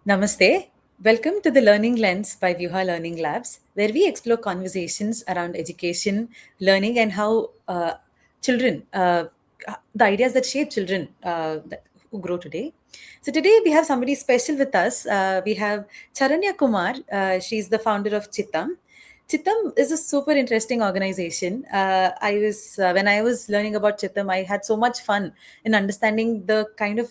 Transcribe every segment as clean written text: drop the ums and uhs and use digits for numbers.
Namaste. Welcome to the Learning Lens by Vyuha Learning Labs, where we explore conversations around education, learning, and how children, the ideas that shape children who grow today. So, today we have somebody special with us. We have Charanya Kumar. She's the founder of Chittam. Chittam is a super interesting organization. When I was learning about Chittam, I had so much fun in understanding the kind of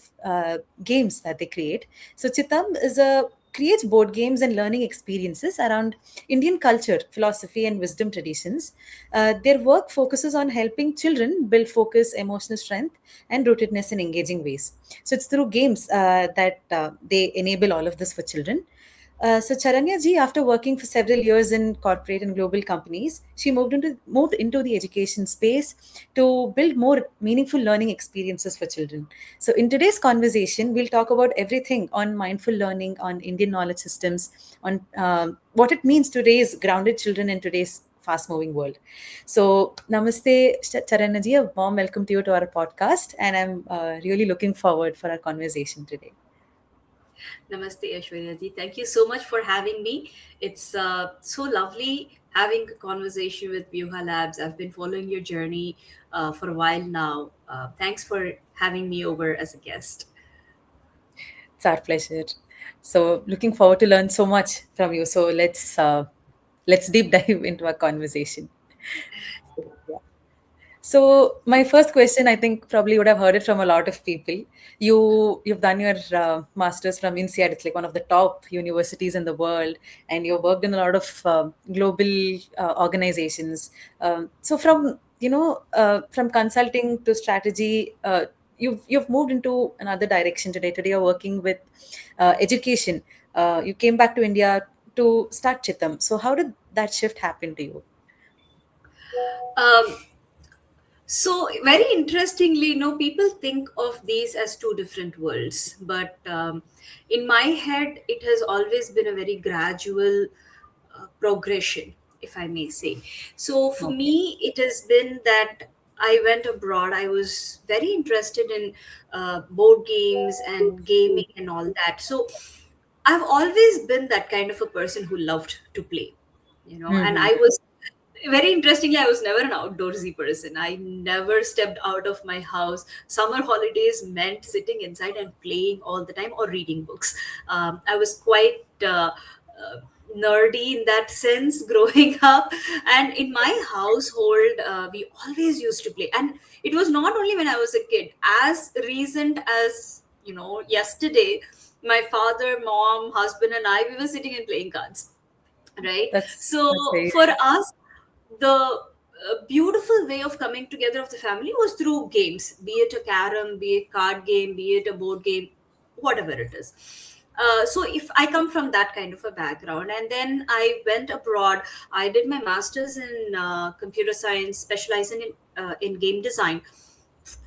games that they create. So Chittam is a creates board games and learning experiences around Indian culture, philosophy, and wisdom traditions. Their work focuses on helping children build focus, emotional strength, and rootedness in engaging ways. So it's through games that they enable all of this for children. So Charanya ji, after working for several years in corporate and global companies, she moved into the education space to build more meaningful learning experiences for children. So in today's conversation, we'll talk about everything on mindful learning, on Indian knowledge systems, on what it means to raise grounded children in today's fast-moving world. So namaste, Charanya ji, a warm welcome to you to our podcast, and I'm really looking forward for our conversation today. Namaste, Aishwarya ji. Thank you so much for having me. It's so lovely having a conversation with Vyuha Labs. I've been following your journey for a while now. Thanks for having me over as a guest. It's our pleasure. So looking forward to learn so much from you. So let's deep dive into our conversation. Yeah. So my first question, I think probably would have heard it from a lot of people. You've done your masters from INSEAD. It's like one of the top universities in the world, and you've worked in a lot of global organizations. So from consulting to strategy, you've moved into another direction today. Today you're working with education. You came back to India to start Chitam. So how did that shift happen to you? Um, so, very interestingly, people think of these as two different worlds, but in my head, it has always been a very gradual progression, if I may say. So for Okay. me, it has been that I went abroad. I was very interested in board games and gaming and all that. So I've always been that kind of a person who loved to play, and Hmm. I was very interestingly, I was never an outdoorsy person. I never stepped out of my house. Summer holidays meant sitting inside and playing all the time or reading books. I was quite nerdy in that sense growing up. And in my household, we always used to play. And it was not only when I was a kid, as recent as, yesterday, my father, mom, husband, and I, we were sitting and playing cards, right? So That's very for us, the beautiful way of coming together of the family was through games, be it a carom, be it card game, be it a board game, whatever it is. So if I come from that kind of a background, and then I went abroad, I did my masters in computer science, specializing in game design.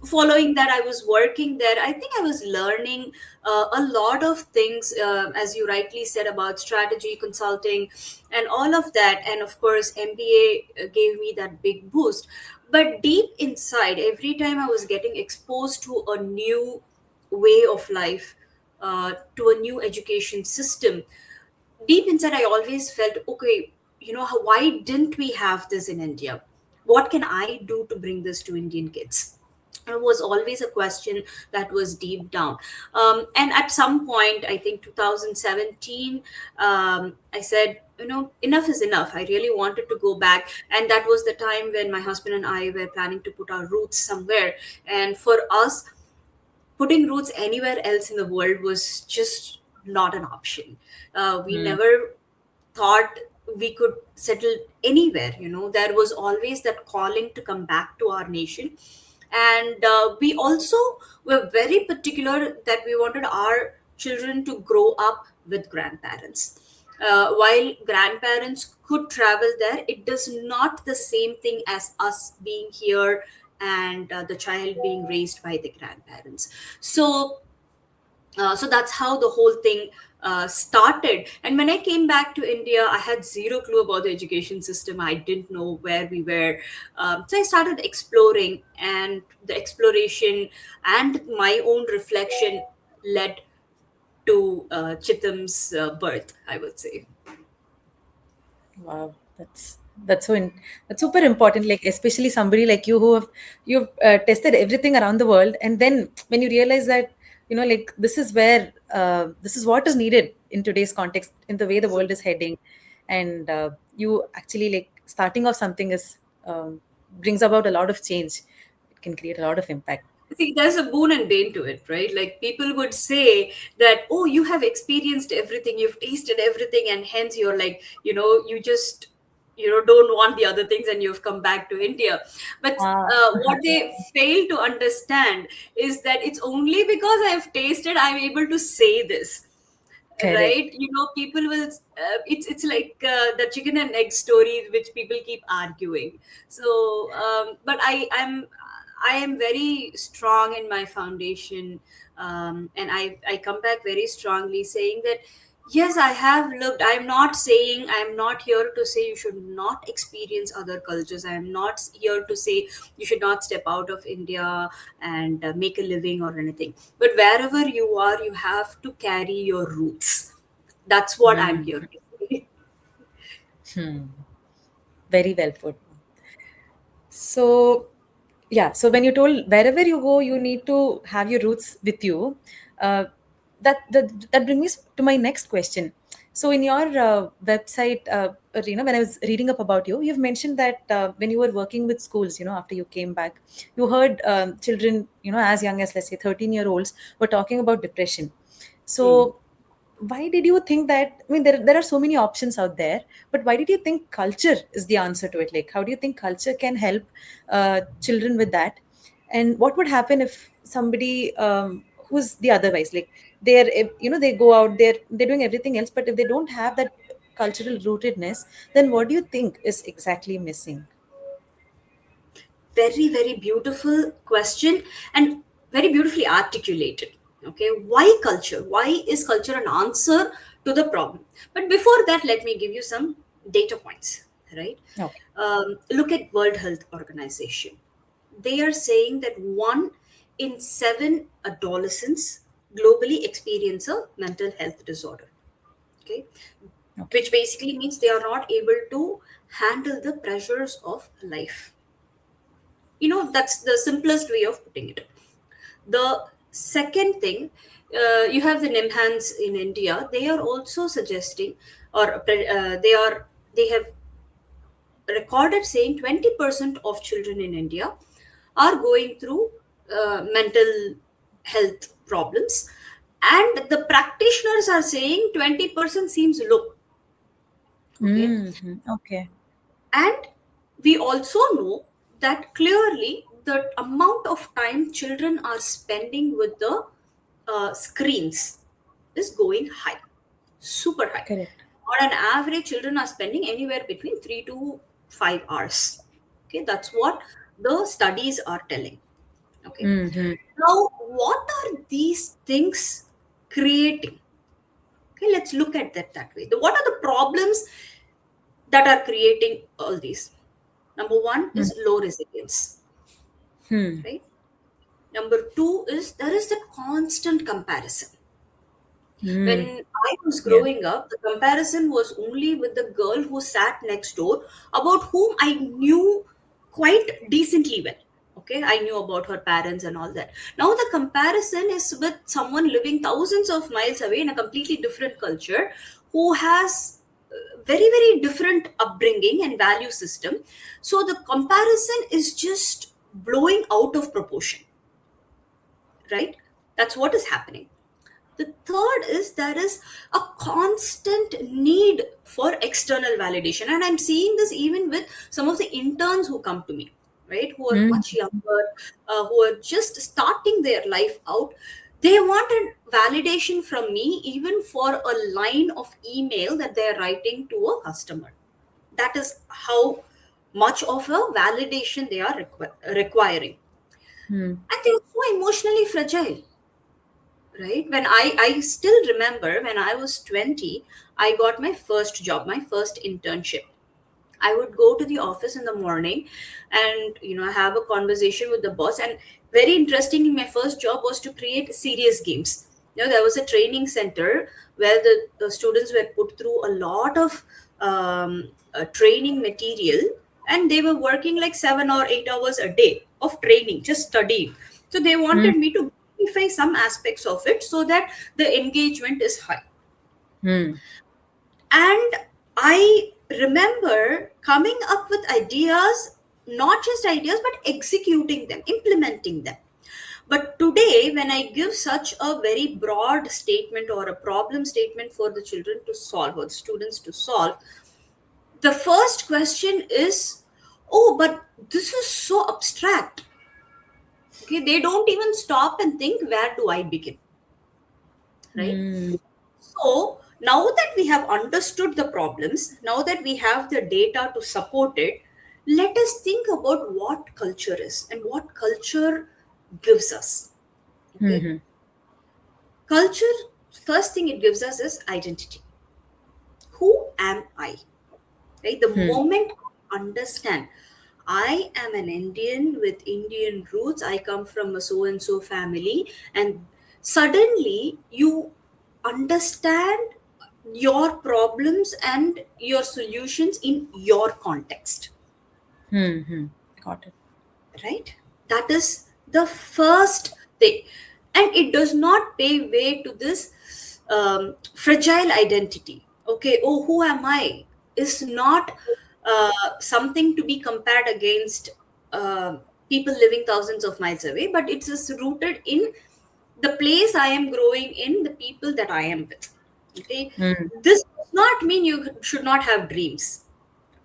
Following that, I was working there. I think I was learning a lot of things, as you rightly said, about strategy consulting and all of that. And of course, MBA gave me that big boost. But deep inside, every time I was getting exposed to a new way of life, to a new education system, deep inside I always felt, okay, why didn't we have this in India? What can I do to bring this to Indian kids? It was always a question that was deep down. And at some point, I think 2017, I said, enough is enough. I really wanted to go back. And that was the time when my husband and I were planning to put our roots somewhere. And for us, putting roots anywhere else in the world was just not an option. We Hmm. never thought we could settle anywhere. There was always that calling to come back to our nation. And we also were very particular that we wanted our children to grow up with grandparents. While grandparents could travel there, it does not the same thing as us being here and the child being raised by the grandparents. So that's how the whole thing started. And when I came back to India, I had zero clue about the education system. I didn't know where we were. So I started exploring, and the exploration and my own reflection led to Chitam's birth, I would say. Wow, that's that's super important. Like especially somebody like you who have you've tested everything around the world, and then when you realize that like this is where this is what is needed in today's context, in the way the world is heading, and you actually like starting off something is brings about a lot of change. It can create a lot of impact. See, there's a boon and bane to it, right? Like people would say that, oh, you have experienced everything, you've tasted everything, and hence you're like, you just, don't want the other things and you've come back to India. But Ah, what they fail to understand is that it's only because I've tasted, I'm able to say this, correct. right? People will, it's like the chicken and egg story which people keep arguing. So but I am very strong in my foundation, and I come back very strongly saying that yes, I have looked. I'm not here to say you should not experience other cultures. I am not here to say you should not step out of India and make a living or anything. But wherever you are, you have to carry your roots. That's what I'm Hmm. here to say. Hmm. Very well put. So, yeah. So when you told wherever you go, you need to have your roots with you. Uh, that brings me to my next question. So in your website, when I was reading up about you, you've mentioned that when you were working with schools, after you came back, you heard children, as young as let's say 13-year-olds were talking about depression. Hmm. So why did you think that? I mean, there are so many options out there, but why did you think culture is the answer to it? Like, how do you think culture can help children with that? And what would happen if somebody who's the otherwise, like they're they go out, they're doing everything else, but if they don't have that cultural rootedness, then what do you think is exactly missing? Very, very beautiful question, and very beautifully articulated. Okay, why culture? Why is culture an answer to the problem? But before that, let me give you some data points, right? Okay. Look at World Health Organization. They are saying that 1 in 7 adolescents globally experience a mental health disorder. Okay, Okay. which basically means they are not able to handle the pressures of life. That's the simplest way of putting it. The second thing, you have the NIMHANS in India. They are also suggesting, or they have recorded saying 20% of children in India are going through mental health problems, and the practitioners are saying 20% seems low. Okay. Okay. And we also know that clearly the amount of time children are spending with the screens is going high, super high. Correct. On an average, children are spending anywhere between 3 to 5 hours. Okay, that's what the studies are telling. Okay, Mm-hmm. now what are these things creating? Okay, let's look at that way. What are the problems that are creating all these? Number one is low resilience, Hmm. right? Number two is there is that constant comparison. When Hmm. I was Yeah. growing up, the comparison was only with the girl who sat next door, about whom I knew quite decently well. Okay, I knew about her parents and all that. Now the comparison is with someone living thousands of miles away in a completely different culture, who has very, very different upbringing and value system. So the comparison is just blowing out of proportion, right? That's what is happening. The third is there is a constant need for external validation. And I'm seeing this even with some of the interns who come to me, right? Who are Hmm. much younger, who are just starting their life out. They want a validation from me, even for a line of email that they're writing to a customer. That is how much of a validation they are requiring. Hmm. And they're so emotionally fragile, right? When I still remember when I was 20, I got my first job, my first internship. I would go to the office in the morning and have a conversation with the boss. And very interestingly, my first job was to create serious games. There was a training center where the students were put through a lot of training material, and they were working like 7 or 8 hours a day of training, just studying. So they Hmm. wanted me to gamify some aspects of it so that the engagement is high. Hmm. And I remember coming up with ideas, not just ideas, but executing them, implementing them. But today, when I give such a very broad statement or a problem statement for the children to solve or the students to solve, the first question is, oh, but this is so abstract. Okay, they don't even stop and think, where do I begin? Right? Hmm. So now that we have understood the problems, now that we have the data to support it, let us think about what culture is and what culture gives us. Okay. Hmm. Culture, first thing it gives us is identity. Who am I? Right? The Hmm. moment I understand I am an Indian with Indian roots, I come from a so and so family, and suddenly you understand your problems and your solutions in your context, Hmm. Hmm. Got it. right? That is the first thing. And it does not pay way to this fragile identity. Okay, oh, who am I? Is not something to be compared against uh, people living thousands of miles away, but it's just rooted in the place I am growing in, the people that I am with. Okay, Hmm. this does not mean you should not have dreams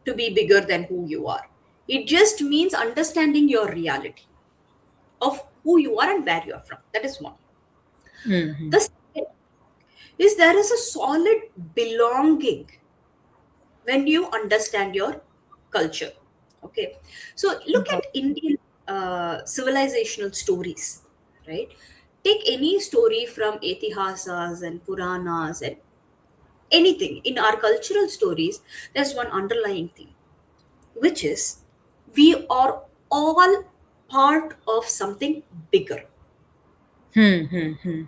to be bigger than who you are. It just means understanding your reality of who you are and where you are from. That is one. Hmm. The second is there is a solid belonging when you understand your culture. Okay. So look Got at Indian civilizational stories, right? Take any story from Etihasas and Puranas and anything in our cultural stories, there's one underlying theme, which is we are all part of something bigger. Hmm. Hmm. Hmm.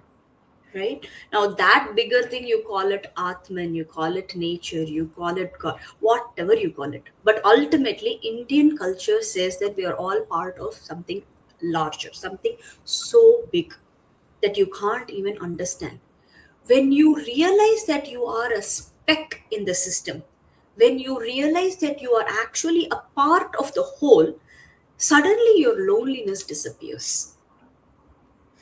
Right now, that bigger thing, you call it atman, you call it nature, you call it god, whatever you call it, but ultimately Indian culture says that we are all part of something larger, something so big that you can't even understand. When you realize that you are a speck in the system, when you realize that you are actually a part of the whole, suddenly your loneliness disappears.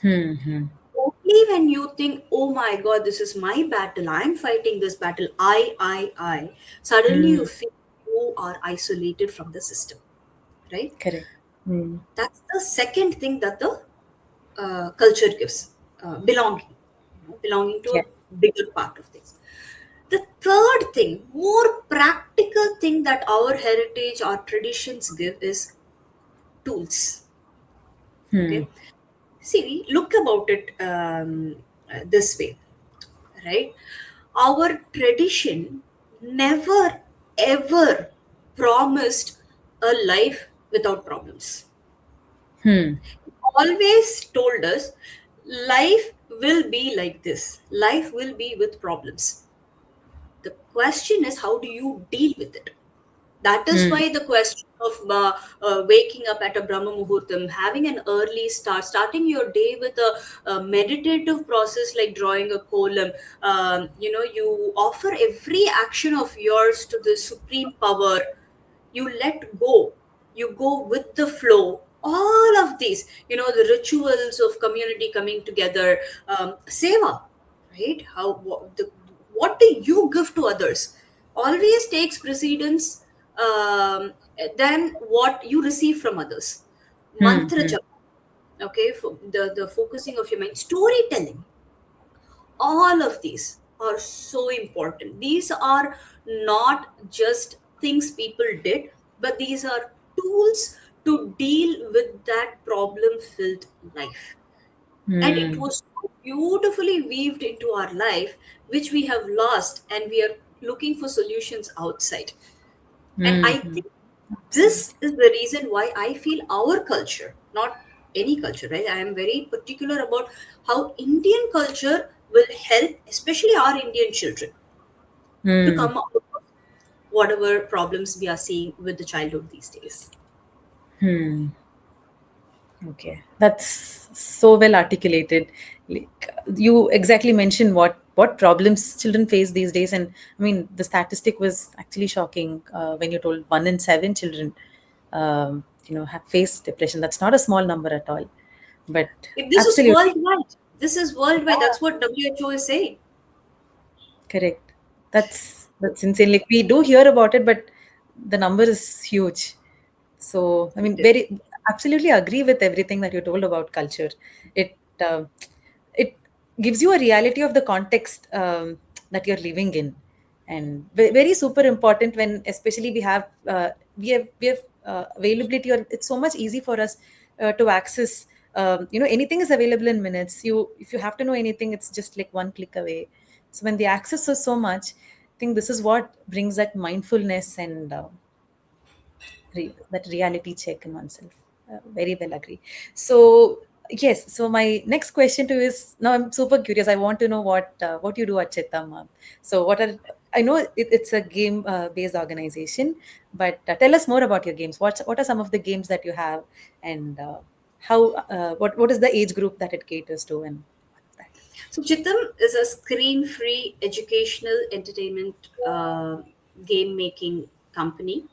Hmm. Hmm. Only when you think, oh my god, this is my battle, I'm fighting this battle, I, suddenly you Hmm. feel you are isolated from the system, right? Correct. Hmm. That's the second thing that the culture gives, belonging, belonging to Yeah. a bigger part of things. The third thing, more practical thing that our heritage, our traditions give is tools. Hmm. Okay, see, look about it this way, right? Our tradition never ever promised a life without problems. Hmm. Always told us life will be like this, life will be with problems. The question is, how do you deal with it? That is Hmm. why the question of waking up at a Brahma Muhurtam, having an early start, starting your day with a meditative process like drawing a column, you offer every action of yours to the supreme power, you let go, you go with the flow. All of these, the rituals of community coming together, seva, right? What do you give to others always takes precedence than what you receive from others. Hmm. Mantra Hmm. japa, okay, for the focusing of your mind, storytelling, all of these are so important. These are not just things people did, but these are tools to deal with that problem filled life. And it Hmm. was so beautifully weaved into our life, which we have lost, and we are looking for solutions outside. And Hmm. I Hmm. think this Absolutely. is the reason why I feel our culture, not any culture, right? I am very particular about how Indian culture will help, especially our Indian children, to Hmm. come out of whatever problems we are seeing with the childhood these days. Hmm. Okay, that's so well articulated. Like you exactly mentioned what problems children face these days, and I mean the statistic was actually shocking when you told 1 in 7 children, have faced depression. That's not a small number at all, but If this is absolutely worldwide, this is worldwide. That's what WHO is saying. correct. That's insane. Like we do hear about it, but the number is huge. So, I mean, very absolutely agree with everything that you told about culture. It uh, it gives you a reality of the context that you're living in, and very super important when, especially we have availability, or it's so much easy for us to access. Anything is available in minutes. If you have to know anything, it's just like one click away. So when the access is so much, I think this is what brings that mindfulness and that reality check in oneself. Very well agree. So yes, so my next question to you is, now I'm super curious. I want to know what you do at Chittama. So I know it's a game based organization, but tell us more about your games. What are some of the games that you have, and how what is the age group that it caters to, and that. So Chitam is a screen-free educational entertainment game making company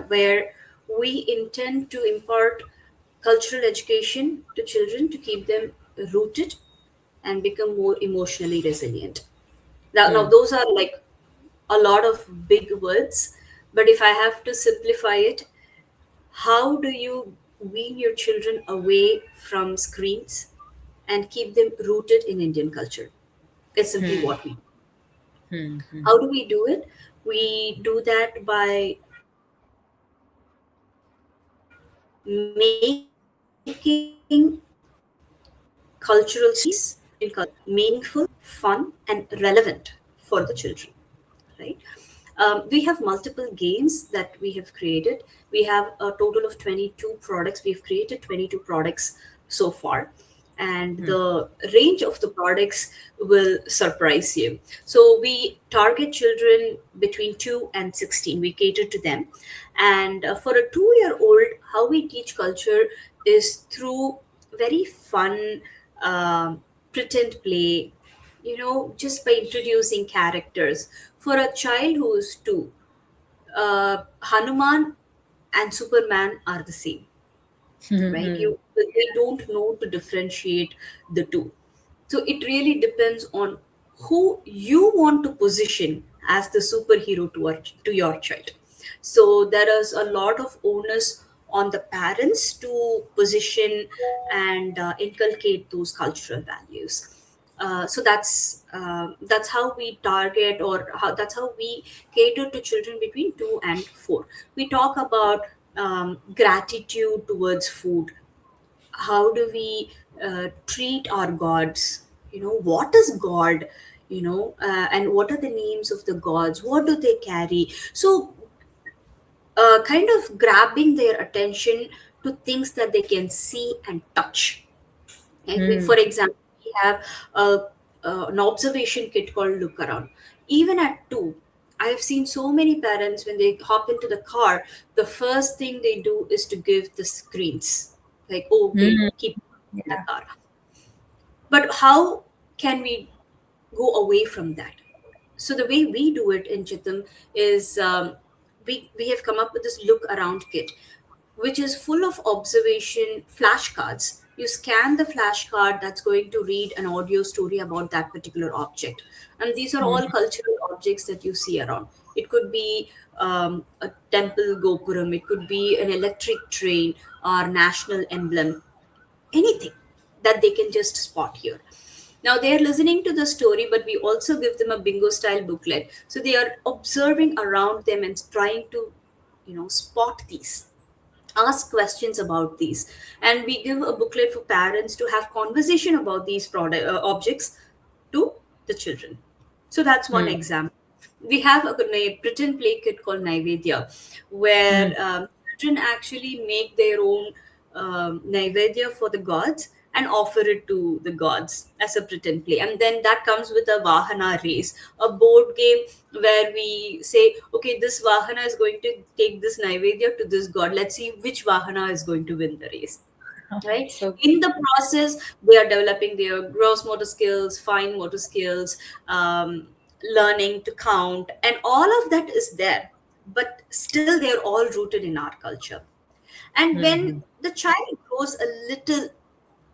where we intend to impart cultural education to children to keep them rooted and become more emotionally resilient. Now Hmm. those are like a lot of big words, but if I have to simplify it, how do you wean your children away from screens and keep them rooted in Indian culture? It's simply Hmm. what we do. Hmm. Hmm. How do we do it? We do that by making cultural stories in meaningful, fun, and relevant for the children. Right? We have multiple games that we have created. We have a total of 22 products. We've created 22 products so far. And Hmm. the range of the products will surprise you. So we target children between 2 and 16. We cater to them. And for a 2-year-old, how we teach culture is through very fun, pretend play, just by introducing characters. For a child who is 2, Hanuman and Superman are the same, right? Hmm. They don't know to differentiate the two. So it really depends on who you want to position as the superhero to your child. So there is a lot of onus on the parents to position and inculcate those cultural values. So that's how we target, or that's how we cater to children between 2 and 4. We talk about gratitude towards food. How do we treat our gods? What is god? And what are the names of the gods? What do they carry? So kind of grabbing their attention to things that they can see and touch. Right? For Hmm. example, we have an observation kit called Look Around. Even at 2, I've seen so many parents when they hop into the car, the first thing they do is to give the screens. Like, oh, okay, Hmm. keep in the Yeah. car. But how can we go away from that? So the way we do it in Chitam is we have come up with this Look Around kit, which is full of observation flashcards. You scan the flashcard that's going to read an audio story about that particular object. And these are Hmm. all cultural objects that you see around. It could be a temple gopuram, it could be an electric train, or national emblem, anything that they can just spot here. Now they are listening to the story, but we also give them a bingo style booklet. So they are observing around them and trying to, spot these, ask questions about these. And we give a booklet for parents to have conversation about these objects to the children. So that's one Hmm. example. We have a pretend play kit called Naivedya, where Hmm. children actually make their own naivedya for the gods and offer it to the gods as a pretend play. And then that comes with a Vahana race, a board game where we say, okay, this Vahana is going to take this naivedya to this god. Let's see which Vahana is going to win the race, right? So In the process they are developing their gross motor skills, fine motor skills, learning to count, and all of that is there, but still they're all rooted in our culture. And when hmm. the child grows a little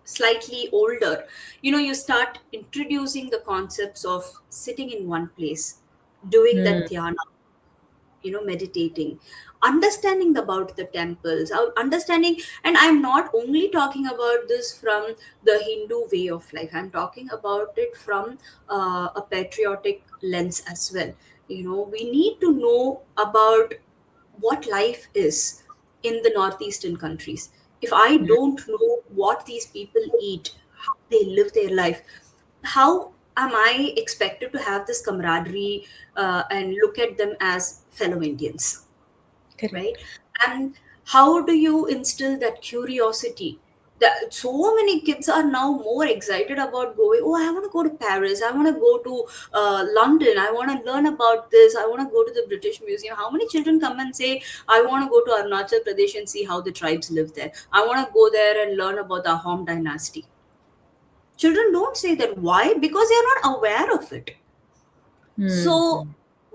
slightly older, you start introducing the concepts of sitting in one place, doing Hmm. that dhyana, meditating, understanding about the temples, understanding. And I'm not only talking about this from the Hindu way of life, I'm talking about it from a patriotic lens as well. We need to know about what life is in the northeastern countries. If I don't know what these people eat, how they live their life, how am I expected to have this camaraderie and look at them as fellow Indians, right? Correct. And how do you instill that curiosity? That so many kids are now more excited about going. Oh, I want to go to Paris. I want to go to London. I want to learn about this. I want to go to the British Museum. How many children come and say, I want to go to Arunachal Pradesh and see how the tribes live there. I want to go there and learn about the Ahom dynasty. Children don't say that. Why? Because they are not aware of it. So Hmm.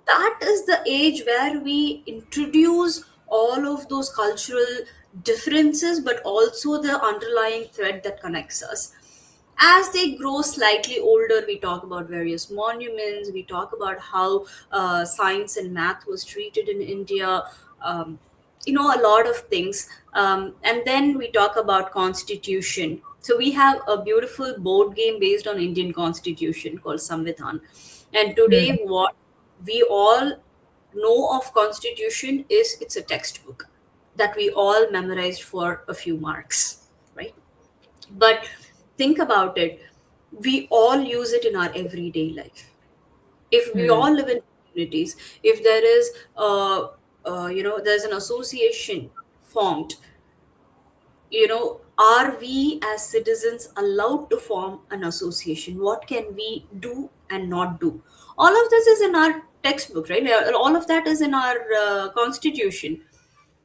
that is the age where we introduce all of those cultural differences, but also the underlying thread that connects us. As they grow slightly older, we talk about various monuments, we talk about how science and math was treated in India, a lot of things. And then we talk about constitution. So we have a beautiful board game based on Indian constitution called Samvidhan. And Hmm. today, what we all know of constitution is it's a textbook that we all memorized for a few marks, right? But think about it, we all use it in our everyday life. If we Hmm. all live in communities, if there is there's an association formed, are we as citizens allowed to form an association? What can we do and not do? All of this is in our textbook, right? All of that is in our constitution,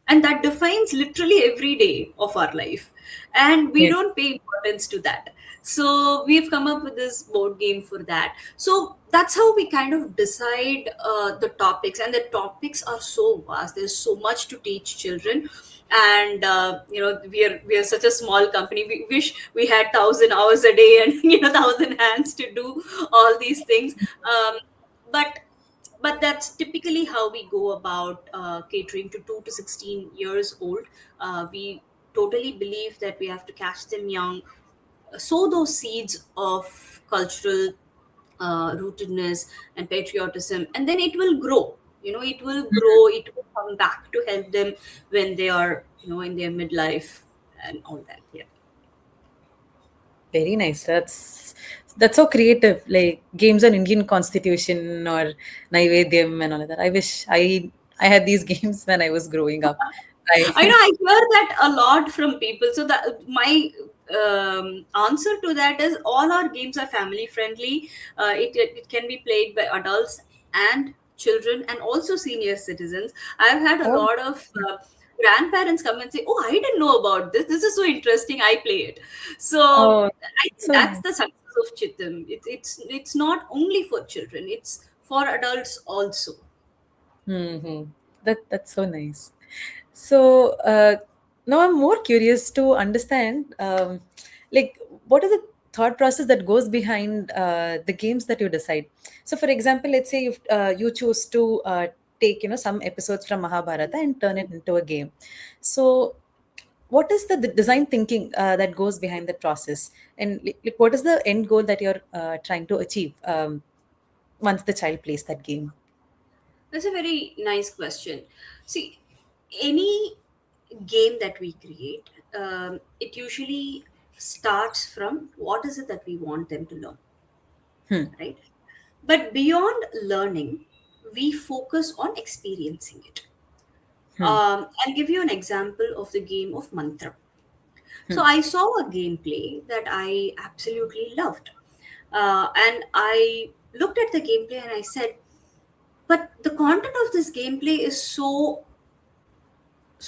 and that defines literally every day of our life, and we Yes. don't pay importance to that. So we've come up with this board game for that. So that's how we kind of decide the topics, and the topics are so vast, there's so much to teach children. And we are such a small company, we wish we had 1,000 hours a day and 1,000 hands to do all these things. But that's typically how we go about catering to 2 to 16 years old. We totally believe that we have to catch them young, sow those seeds of cultural rootedness and patriotism, and then it will grow. It will grow, it will come back to help them when they are in their midlife and all that. Yeah. Very nice. That's so creative. Like games on Indian Constitution or Naivedyam and all of that. I wish I had these games when I was growing up. I know I I hear that a lot from people. So that my answer to that is all our games are family friendly. It can be played by adults and children and also senior citizens. I've had a oh, lot of grandparents come and say, "Oh, I didn't know about this. This is so interesting. I play it." So oh, I think so that's nice. the success of Chitam. It's not only for children; it's for adults also. Hmm. That's so nice. So now I'm more curious to understand, like, what is the thought process that goes behind the games that you decide? So, for example, let's say you choose to take some episodes from Mahabharata and turn it into a game. So, what is the design thinking that goes behind that process, and like, what is the end goal that you're trying to achieve once the child plays that game? That's a very nice question. See, any game that we create, it usually starts from what is it that we want them to learn, Hmm. right? But beyond learning, we focus on experiencing it. Hmm. I'll give you an example of the game of Mantra. So I saw a gameplay that I absolutely loved. And I looked at the gameplay and I said, but the content of this gameplay is so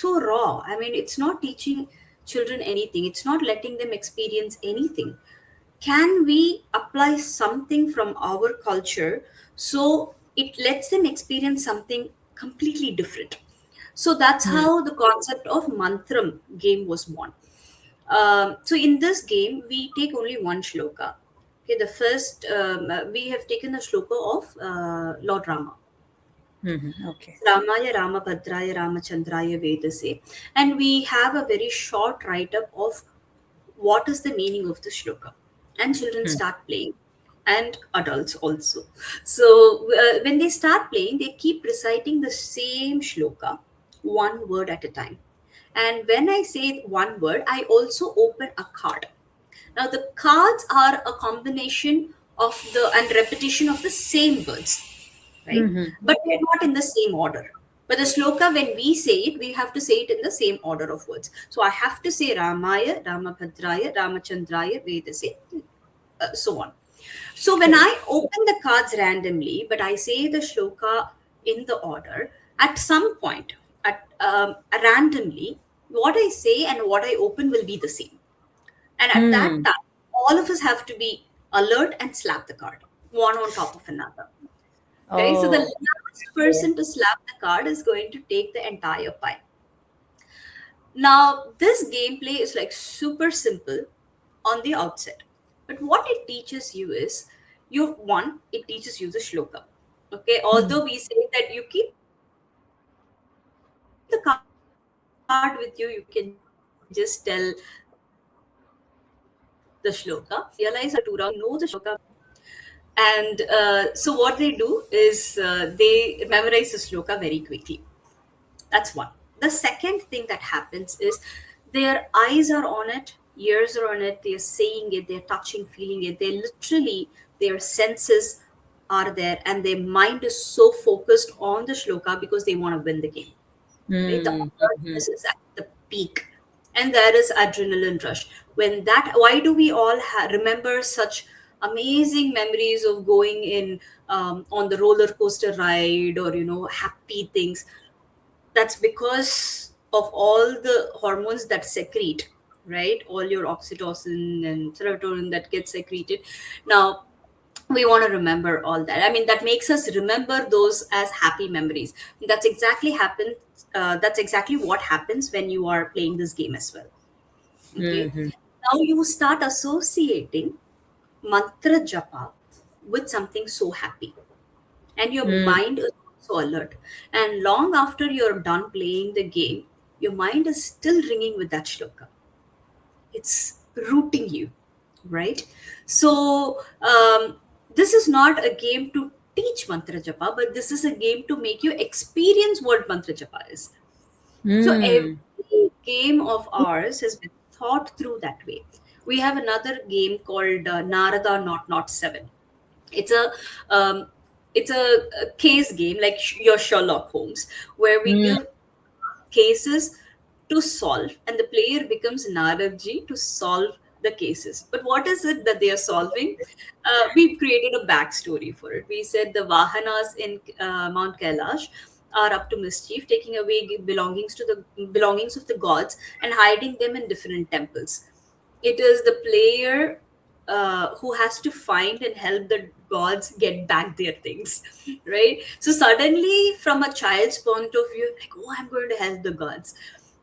raw. I mean, it's not teaching children anything, it's not letting them experience anything. Can we apply something from our culture so it lets them experience something completely different? So that's Hmm. how the concept of Mantram game was born. So in this game, we take only one shloka. Okay, the first we have taken the shloka of Lord Rama. Okay. Ramaya Ramabhadraya Ramachandraya Vedase. And we have a very short write up of what is the meaning of the shloka. And children Hmm. start playing, and adults also. So when they start playing, they keep reciting the same shloka, one word at a time. And when I say one word, I also open a card. Now, the cards are a combination of the and repetition of the same words, right? But they're Okay. not in the same order. But the sloka, when we say it, we have to say it in the same order of words. So I have to say Ramaya, Ramabhadraya, Ramachandraya, Vedase, so on. So when Correct. I open the cards randomly, but I say the shloka in the order, at some point, at randomly, what I say and what I open will be the same. And at that Hmm. time, all of us have to be alert and slap the card, one on top of another. Okay, so the Oh. last Okay. person to slap the card is going to take the entire pie. Now, this gameplay is like super simple on the outset, but what it teaches you is it teaches you the shloka. Okay, Hmm. although we say that you keep the card with you, you can just tell the shloka. But when you realize that you are playing the game, you realize that you know the shloka very well. And so what they do is they memorize the shloka very quickly. That's one. The second thing that happens is their eyes are on it, ears are on it, they're saying it, they're touching, feeling it. They literally, their senses are there, and their mind is so focused on the shloka because they want to win the game. Right? The Hmm. alertness is at the peak. And there is adrenaline rush. When that, why do we all remember such amazing memories of going in on the roller coaster ride, or happy things? That's because of all the hormones that secrete, right? All your oxytocin and serotonin that gets secreted. Now, we want to remember all that. I mean, that makes us remember those as happy memories. That's exactly what happens when you are playing this game as well. Okay. Hmm. Now you start associating mantra japa with something so happy, and your Hmm. mind is also alert. And long after you're done playing the game, your mind is still ringing with that shloka. It's rooting you, right? So this is not a game to teach mantra japa, but this is a game to make you experience what mantra japa is. So Hmm. every game of ours has been thought through that way. We have another game called Narada Not 7. It's um, a case game like your Sherlock Holmes, where we Hmm. give cases to solve, and the player becomes Naradji to solve the cases. But what is it that they are solving? We created a backstory for it. We said the Vahanas in Mount Kailash are up to mischief, taking away belongings of the gods and hiding them in different temples. It is the player who has to find and help the gods get back their things, right? So suddenly, from a child's point of view, like, oh, I'm going to help the gods.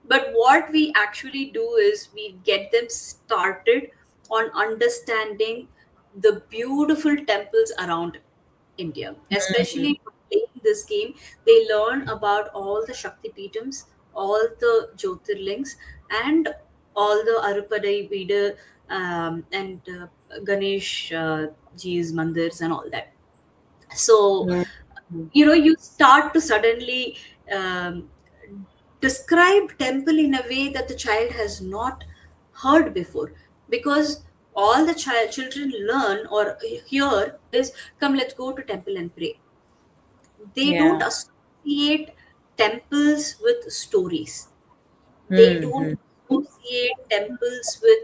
But what we actually do is we get them started on understanding the beautiful temples around India. Hmm. Especially playing this game, they learn about all the Shakti Pitams, all the Jyotirlings, and all the Arupadai Vida and Ganesh ji's mandirs and all that. So, Hmm. you start to suddenly um, describe temple in a way that the child has not heard before, because all the children learn or hear is, come, let's go to temple and pray. They don't Yeah. associate temples with stories. They don't Hmm. associate temples with,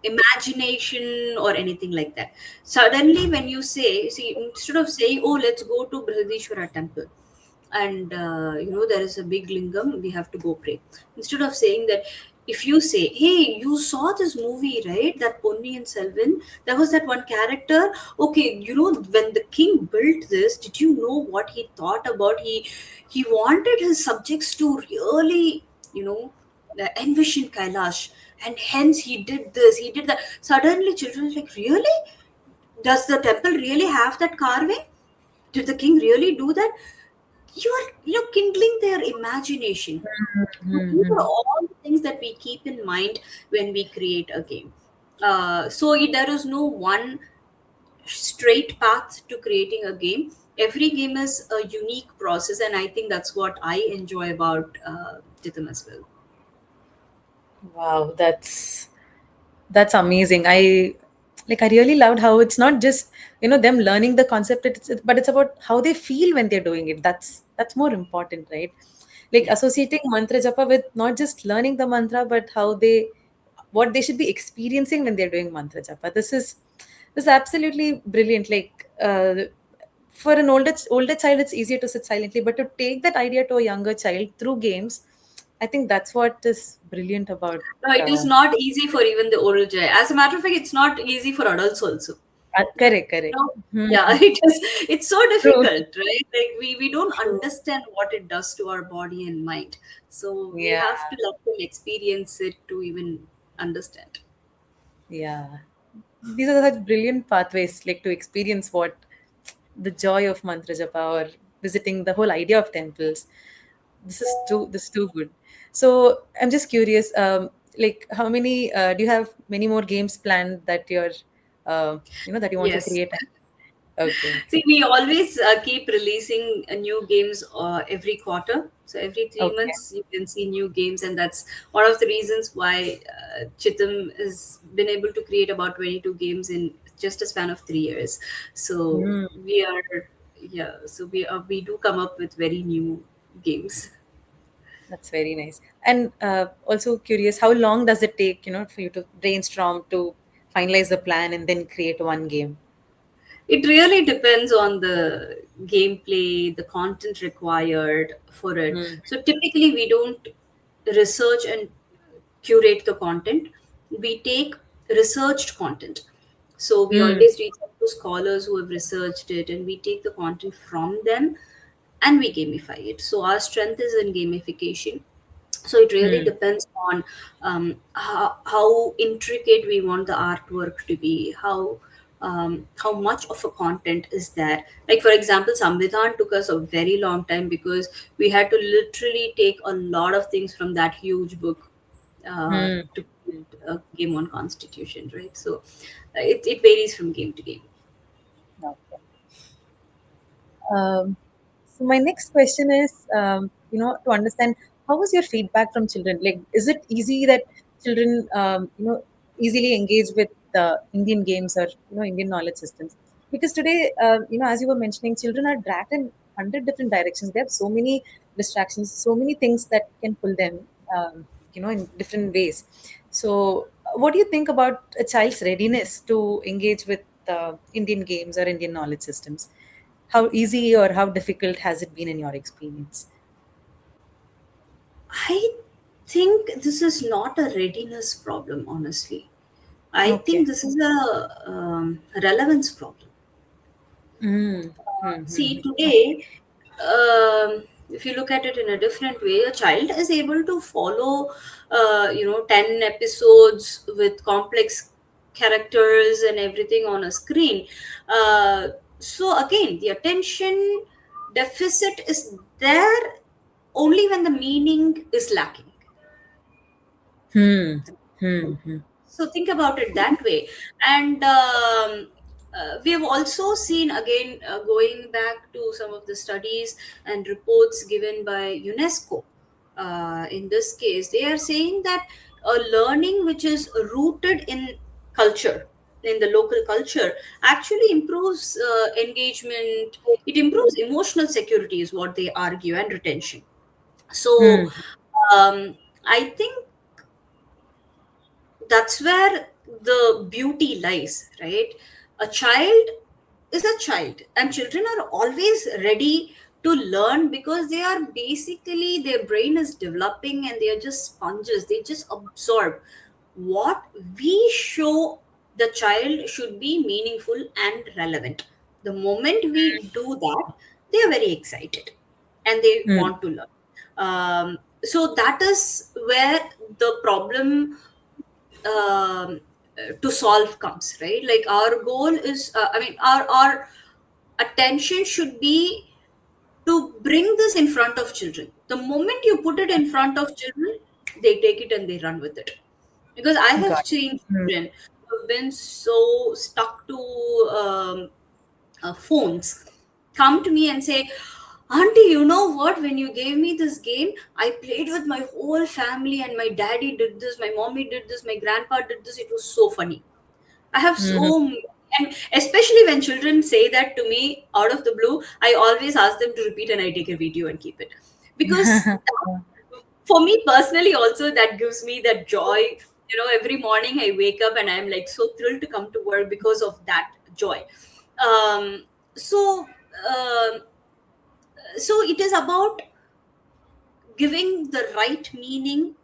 imagination or anything like that. Suddenly, when you say, see, instead of saying, "Oh, let's go to Brihadishwara temple," and there is a big lingam, we have to go pray. Instead of saying that, if you say, "Hey, you saw this movie, right? That Ponni and Selvan, there was that one character. Okay, when the king built this, did you know what he thought about? He wanted his subjects to really, envision Kailash, and hence he did this, he did that." Suddenly, children are like, "Really? Does the temple really have that carving? Did the king really do that?" You're kindling their imagination. So these are Mhm. all the things that we keep in mind when we create a game. There is no one straight path to creating a game. Every game is a unique process, and I think that's what I enjoy about Titham as well. Wow, that's amazing. I really loved how it's not just them learning the concept, but it's about how they feel when they're doing it. That's more important, right? Like Yeah. associating mantra japa with not just learning the mantra, but how they what they should be experiencing when they're doing mantra japa. This is absolutely brilliant. Like for an older child, it's easier to sit silently, but to take that idea to a younger child through games, I think that's what is brilliant about. No, it is Uh, not easy for even the older Jay. As a matter of fact, it's not easy for adults also. Correct, correct. No, Hmm. yeah, it is. It's so True, difficult, right? Like we don't true. understand what it does to our body and mind. So we Yeah, have to let them experience it to even understand. yeah. These are such brilliant pathways, like to experience what the joy of mantra japa or visiting the whole idea of temples. This is too good. So I'm just curious, like how many do you have many more games planned that that you want to Yes. create? Okay, See, we always keep releasing new games every quarter. So every three okay. months, you can see new games, and that's one of the reasons why Chitam has been able to create about 22 games in just a span of 3 years. So Hmm. we are, yeah. So we do come up with very new games. That's very nice. And also curious, how long does it take, for you to brainstorm to finalize the plan and then create one game? It really depends on the gameplay, the content required for it. Hmm. So typically, we don't research and curate the content. We take researched content. So we Hmm. always reach out to scholars who have researched it, and we take the content from them and we gamify it. So our strength is in gamification. So it really Hmm. depends on how intricate we want the artwork to be, how much of a content is there. Like for example, Samvidhan took us a very long time because we had to literally take a lot of things from that huge book Hmm. to build a game on constitution, right? So it varies from game to game. Okay. So my next question is, to understand how was your feedback from children? Like, is it easy that children, easily engage with the Indian games or Indian knowledge systems? Because today, as you were mentioning, children are dragged in 100 different directions. They have so many distractions, so many things that can pull them, in different ways. So, what do you think about a child's readiness to engage with Indian games or Indian knowledge systems? How easy or how difficult has it been in your experience? I think this is not a readiness problem, honestly. I think Okay. this is a relevance problem. Mm. See, Mm-hmm. today, if you look at it in a different way, a child is able to follow, 10 episodes with complex characters and everything on a screen. So, again, the attention deficit is there only when the meaning is lacking. Hmm. Hmm. Hmm. So think about it that way. And we have also seen, again, going back to some of the studies and reports given by UNESCO. In this case, they are saying that a learning which is rooted in culture, in the local culture, actually improves engagement. It improves emotional security, is what they argue, and retention. So Hmm. um, I think that's where the beauty lies, right? A child is a child, and children are always ready to learn because they are basically, their brain is developing and they are just sponges. They just absorb what we show. The child should be meaningful and relevant. The moment we do that, they are very excited and they Hmm. want to learn. So that is where the problem, um, to solve comes, right? Like our goal is, our attention should be to bring this in front of children. The moment you put it in front of children, they take it and they run with it. Because I have Got seen it. children who've been so stuck to phones come to me and say, Auntie, you know what? When you gave me this game, I played with my whole family, and my daddy did this, my mommy did this, my grandpa did this. It was so funny. I have Hmm. and especially when children say that to me out of the blue, I always ask them to repeat and I take a video and keep it. Because for me personally, also, that gives me that joy. Every morning I wake up and I'm like so thrilled to come to work because of that joy. Um, so, um so it is about giving the right meaning,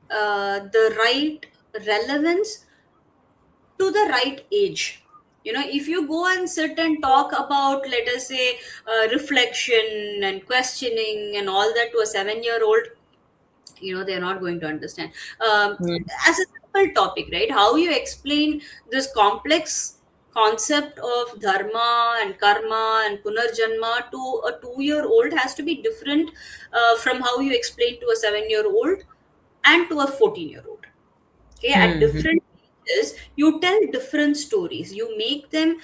the right relevance to the right age. If you go and sit and talk about, let us say, reflection and questioning and all that to a 7-year-old, they're not going to understand. Hmm. As a simple topic, right? How you explain this complex concept of dharma and karma and punarjanma to a 2-year-old has to be different from how you explain to a 7-year-old and to a 14-year-old. Okay, at Hmm. different ages you tell different stories. You make them,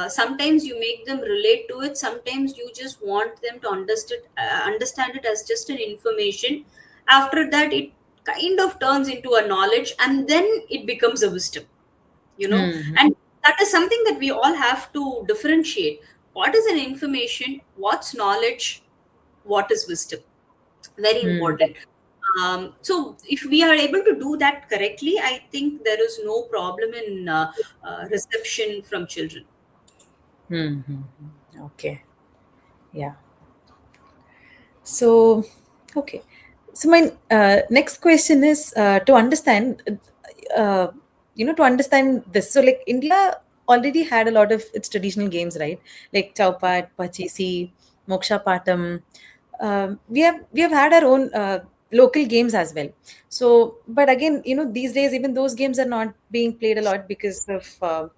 sometimes you make them relate to it, sometimes you just want them to understand it as just an information. After that, it kind of turns into a knowledge, and then it becomes a wisdom. Hmm. And that is something that we all have to differentiate. What is an information, what's knowledge, what is wisdom? Very Hmm. important. So if we are able to do that correctly, I think there is no problem in reception from children. Hmm. Hmm. Okay. Yeah. So, okay. So my next question is to understand, uh, to understand this. So, like India already had a lot of its traditional games, right? Like Chaupat, Pachisi, Moksha Patam. We have had our own local games as well. So, but again, these days even those games are not being played a lot because of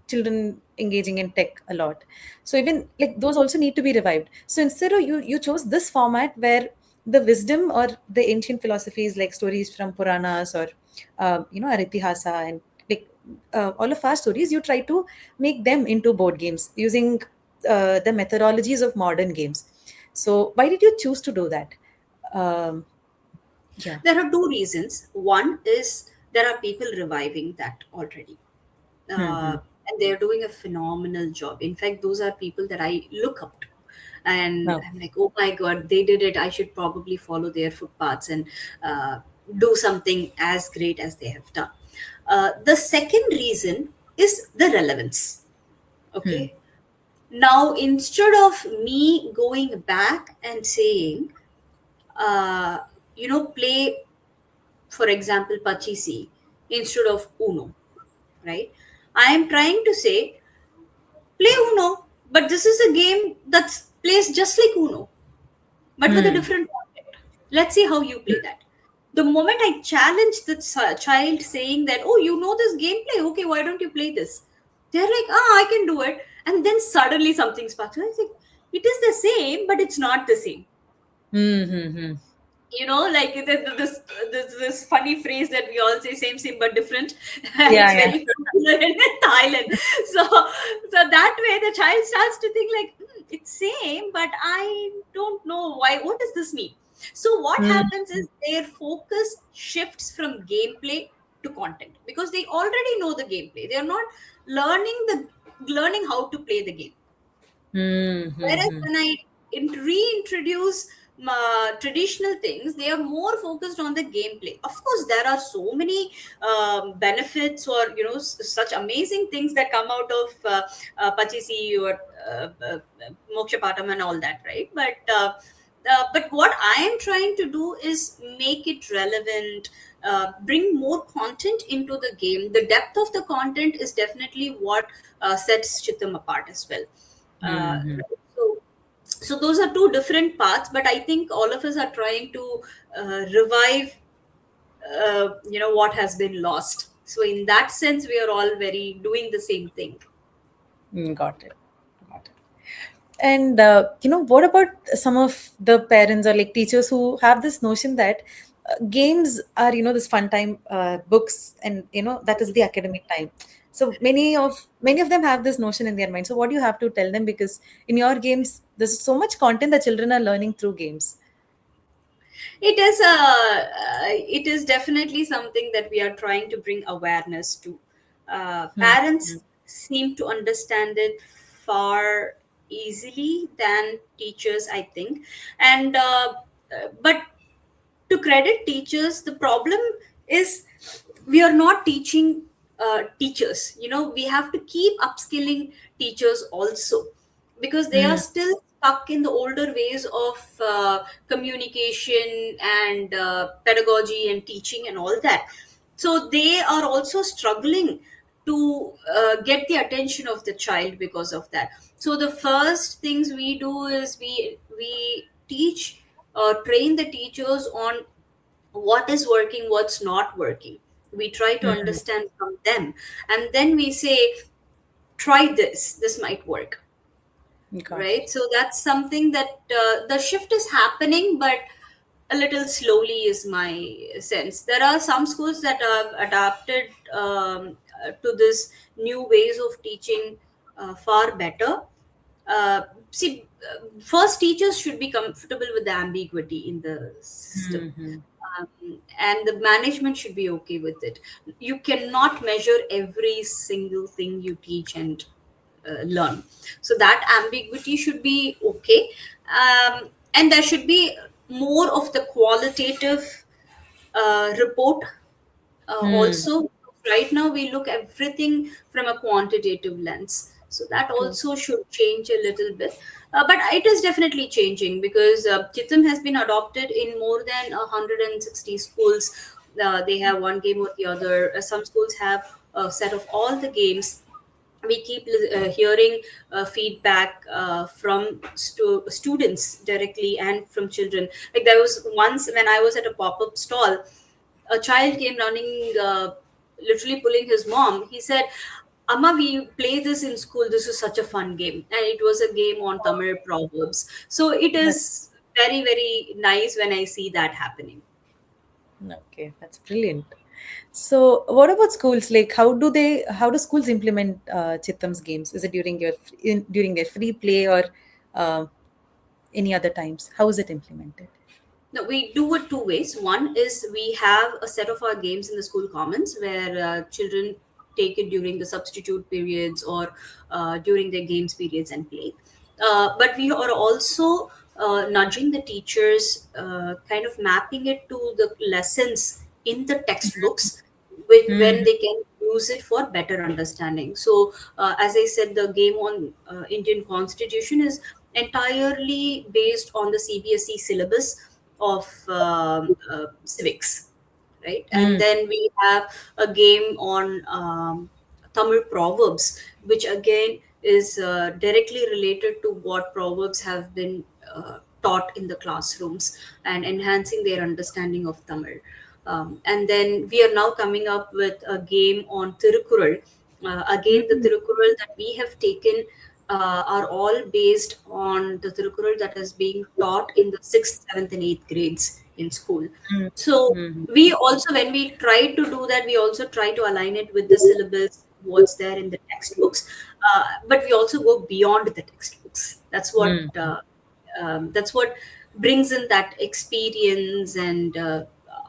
children engaging in tech a lot. So even like those also need to be revived. So instead of you chose this format where the wisdom or the ancient philosophies like stories from Puranas or Aritihasa and like all of our stories, you try to make them into board games using the methodologies of modern games. So why did you choose to do that? Um, yeah. There are two reasons. One is there are people reviving that already, Hmm. and they are doing a phenomenal job. In fact, those are people that I look up to. And No. I'm like, oh my God, they did it. I should probably follow their footpaths and uh, do something as great as they have done. The second reason is the relevance. Hmm. Okay. Now, instead of me going back and saying, uh, play, for example, Pachisi instead of Uno, right? I am trying to say, play Uno, but this is a game that plays just like Uno, but with a Hmm. different content. Let's see how you play that. The moment I challenge the child saying that, oh, you know this gameplay, okay, why don't you play this? They're like, ah, I can do it. And then suddenly something sparks. I was like, it is the same, but it's not the same. Hmm. Hmm. Hmm. Like this funny phrase that we all say, same but different. Yeah. It's Yeah. very popular in Thailand. So that way the child starts to think like, it's same, but I don't know why. What does this mean? So what Hmm. happens is their focus shifts from gameplay to content because they already know the gameplay. They are not learning how to play the game. Hmm. Hmm. Whereas Hmm. when I reintroduce, traditional things, they are more focused on the gameplay. Of course, there are so many benefits, or such amazing things that come out of Pachisi or Moksha Patam and all that, right? But what I am trying to do is make it relevant, bring more content into the game. The depth of the content is definitely what sets Chitam apart as well. Hmm. Right? So those are two different paths, but I think all of us are trying to revive, what has been lost. So in that sense, we are all very doing the same thing. Got it. Got it. And what about some of the parents or like teachers who have this notion that games are, this fun time, books, and that is the academic time. So many of them have this notion in their mind. So what do you have to tell them? Because in your games, there's so much content that children are learning through games. It is definitely something that we are trying to bring awareness to. Hmm. Parents seem to understand it far easily than teachers, I think. And but to credit teachers, the problem is we are not teaching teachers. We have to keep upskilling teachers also, because they are Hmm. still stuck in the older ways of communication and pedagogy and teaching and all that. So they are also struggling to get the attention of the child because of that. So the first things we do is we teach, train the teachers on what is working, what's not working. We try to Hmm. understand from them, and then we say, try this might work. Got it. Right, so that's something that the shift is happening, but a little slowly is my sense. There are some schools that have adapted to this new ways of teaching far better. First, teachers should be comfortable with the ambiguity in the system, Hmm. and the management should be okay with it. You cannot measure every single thing you teach and learn, so that ambiguity should be okay. And there should be more of the qualitative report Hmm. also. Right now we look everything from a quantitative lens, so that True. also should change a little bit. But it is definitely changing, because Chitam has been adopted in more than 160 schools. They have one game or the other. Some schools have a set of all the games. We keep hearing feedback from students directly and from children. Like, there was once when I was at a pop-up stall, a child came running, literally pulling his mom. He said, Amma, we play this in school. This is such a fun game. And it was a game on Tamil proverbs. So it That's is very, very nice when I see that happening. okay. That's brilliant. So, what about schools? Like, how do schools implement Chittam's games? Is it during their free play or uh, any other times? How is it implemented? No, we do it two ways. One is we have a set of our games in the school commons where children take it during the substitute periods or during their games periods and play. But we are also nudging the teachers, kind of mapping it to the lessons in the textbooks, when Hmm. they can use it for better understanding. So, as I said, the game on Indian Constitution is entirely based on the CBSE syllabus of civics, right? And Hmm. then we have a game on Tamil proverbs, which again is directly related to what proverbs have been taught in the classrooms and enhancing their understanding of Tamil. And then we are now coming up with a game on Tirukural. Again, the Hmm. Tirukural that we have taken are all based on the Tirukural that is being taught in the sixth, seventh, and eighth grades in school. Hmm. So Hmm. we also, when we try to do that, we also try to align it with the syllabus, what's there in the textbooks. But we also go beyond the textbooks. Hmm. That's what brings in that experience and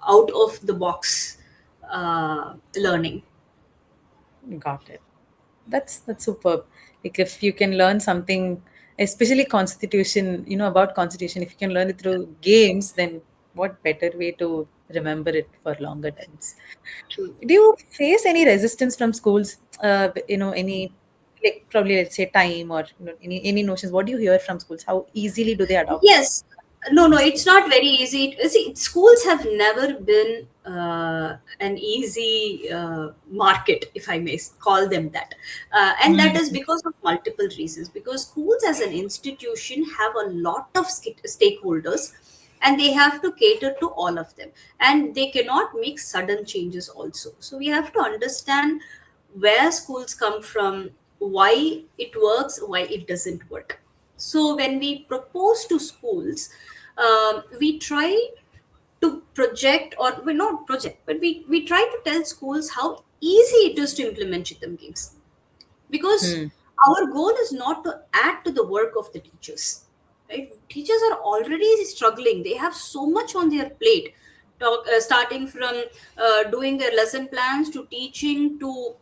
out of the box learning. Got it. That's superb. Like if you can learn something especially constitution, about constitution. If you can learn it through games, then what better way to remember it for longer times? True. Do you face any resistance from schools? Any, like, probably, let's say, time, or any notions? What do you hear from schools? How easily do they adopt Yes. No, no, these it's things? not very easy. See, schools have never been an easy market, if I may call them that. And that is Mm. because of multiple reasons. Because schools as an institution have a lot of stakeholders, and they have to cater to all of them. And they cannot make sudden changes also. So we have to understand where schools come from, why it works, why it doesn't work. So when we propose to schools, we try to project, or we not project, but we try to tell schools how easy it is to implement Chitam games, because Hmm. our goal is not to add to the work of the teachers, right? Teachers are already struggling, they have so much on their plate, starting from doing their lesson plans, to teaching, to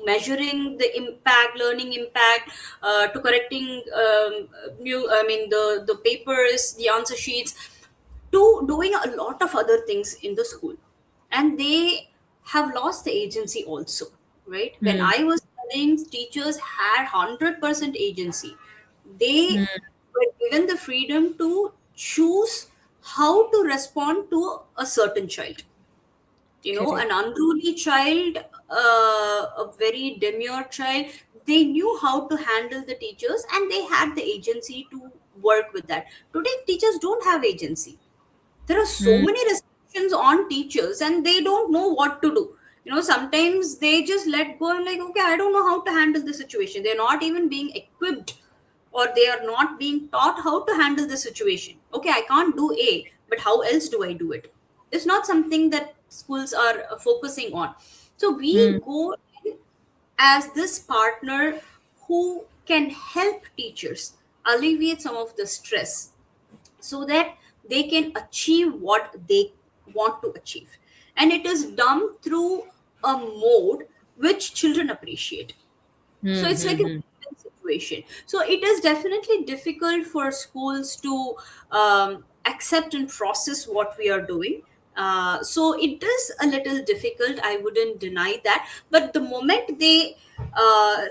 measuring the impact, learning impact, to correcting new I mean the papers, the answer sheets, to doing a lot of other things in the school. And they have lost the agency also, right? When Hmm. I was studying, teachers had 100% agency. They Hmm. were given the freedom to choose how to respond to a certain child. An Correct. unruly child, a very demure child, they knew how to handle the teachers, and they had the agency to work with that. Today teachers don't have agency. There are so Hmm. many restrictions on teachers, and they don't know what to do. Sometimes they just let go and, like, okay, I don't know how to handle the situation. They're not even being equipped, or they are not being taught how to handle the situation. Okay, I can't do A, but how else do I do it? It's not something that schools are focusing on. So Hmm. we go in as this partner who can help teachers alleviate some of the stress, so that they can achieve what they want to achieve. And it is done through a mode which children appreciate. So Hmm. it's like a Hmm. win-win situation. So it is definitely difficult for schools to accept and process what we are doing. So it is a little difficult, I wouldn't deny that. But the moment they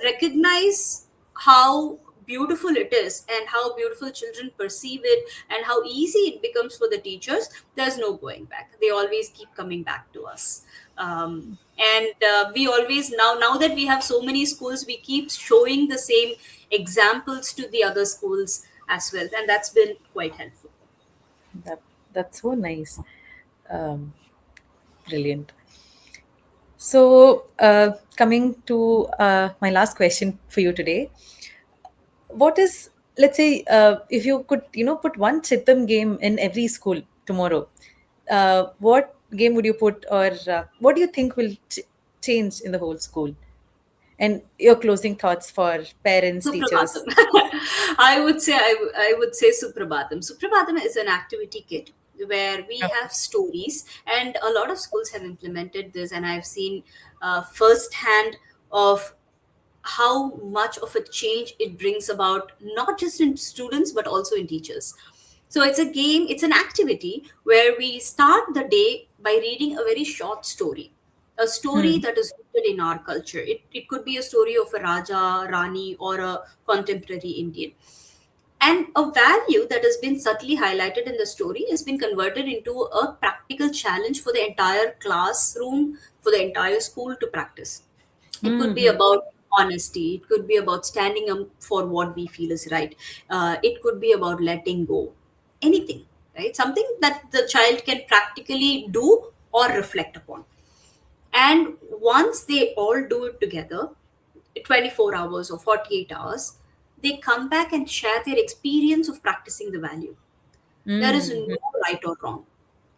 recognize how beautiful it is, and how beautiful children perceive it, and how easy it becomes for the teachers, there's no going back. They always keep coming back to us. And we always, now that we have so many schools, we keep showing the same examples to the other schools as well, and that's been quite helpful. That that's so nice. Um, Brilliant. So, coming to my last question for you today, what is, let's say, if you could, put one Chitam game in every school tomorrow, what game would you put, or what do you think will change in the whole school? And your closing thoughts for parents, Suprabhatam. teachers. I would say Suprabhatam. Suprabhatam is an activity kit where we Okay. have stories, and a lot of schools have implemented this, and I've seen firsthand of how much of a change it brings about, not just in students but also in teachers. So it's a game, it's an activity where we start the day by reading a very short story, a story Hmm. that is rooted in our culture. It could be a story of a Raja, Rani, or a contemporary Indian. And a value that has been subtly highlighted in the story has been converted into a practical challenge for the entire classroom, for the entire school to practice. It could be Hmm. about honesty, it could be about standing up for what we feel is right, it could be about letting go, anything, right? Something that the child can practically do or reflect upon. And once they all do it together, 24 hours or 48 hours, they come back and share their experience of practicing the value. There is Hmm. no right or wrong,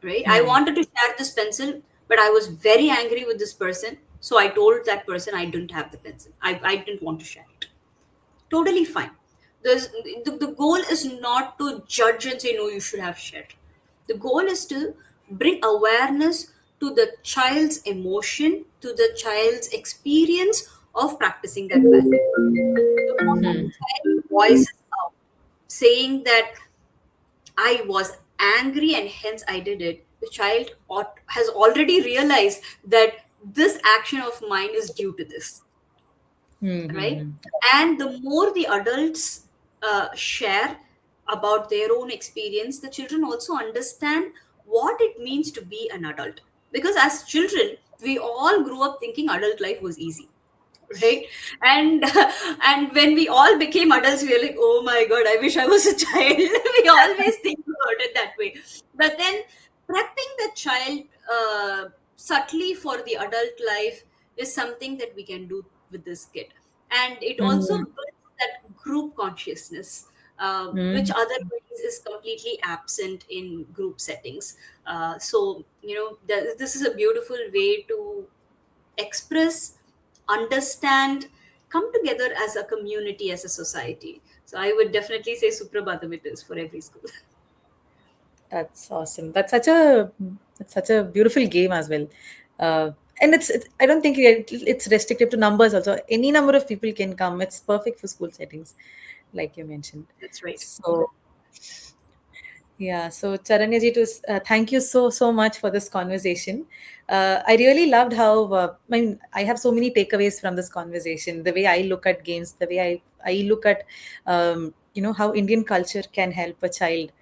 right? I Hmm. wanted to share this pencil, but I was very angry with this person. So I told that person I didn't have the pencil. I didn't want to share it. Totally fine. The goal is not to judge and say, no, you should have shared. The goal is to bring awareness to the child's emotion, to the child's experience of practicing that value. The moment Hmm. voices out saying that I was angry and hence I did it, the child has already realized that this action of mine is due to this, right? Mm-hmm. And the more the adults share about their own experience, the children also understand what it means to be an adult. Because as children, we all grew up thinking adult life was easy, right? And and when we all became adults, we were like, oh my god, I wish I was a child. We always think about it that way. But then prepping the child subtly for the adult life is something that we can do with this kid, and it also Mm-hmm. builds that group consciousness, which Mm-hmm. otherwise is completely absent in group settings. So this is a beautiful way to express, understand, come together as a community, as a society. So I would definitely say Suprabhatam it is for every school. That's awesome. That's such a beautiful game as well. Uh, and it's I don't think it's restricted to numbers also. Any number of people can come. It's perfect for school settings, like you mentioned. That's right. So yeah, so Charanyaji, thank you so much for this conversation. I really loved how I mean I have so many takeaways from this conversation. The way I look at games, the way I look at how Indian culture can help a child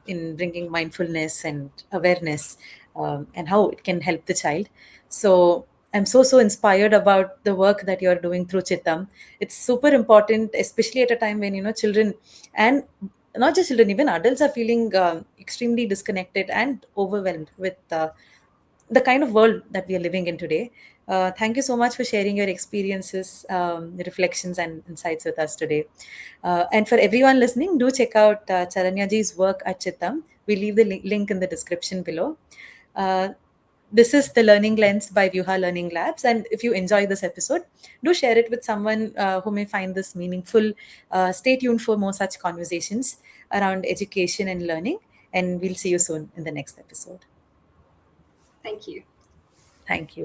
in bringing mindfulness and awareness, and how it can help the child. So I'm so inspired about the work that you're doing through Chitam. It's super important, especially at a time when children and not just children, even adults are feeling extremely disconnected and overwhelmed with the kind of world that we are living in today. Thank you so much for sharing your experiences, reflections, and insights with us today. And for everyone listening, do check out Charanyaji's work at Chitam. We'll leave the link in the description below. Uh, this is the Learning Lens by Vyuha Learning Labs. And if you enjoy this episode, do share it with someone who may find this meaningful. Stay tuned for more such conversations around education and learning. And we'll see you soon in the next episode. Thank you. Thank you.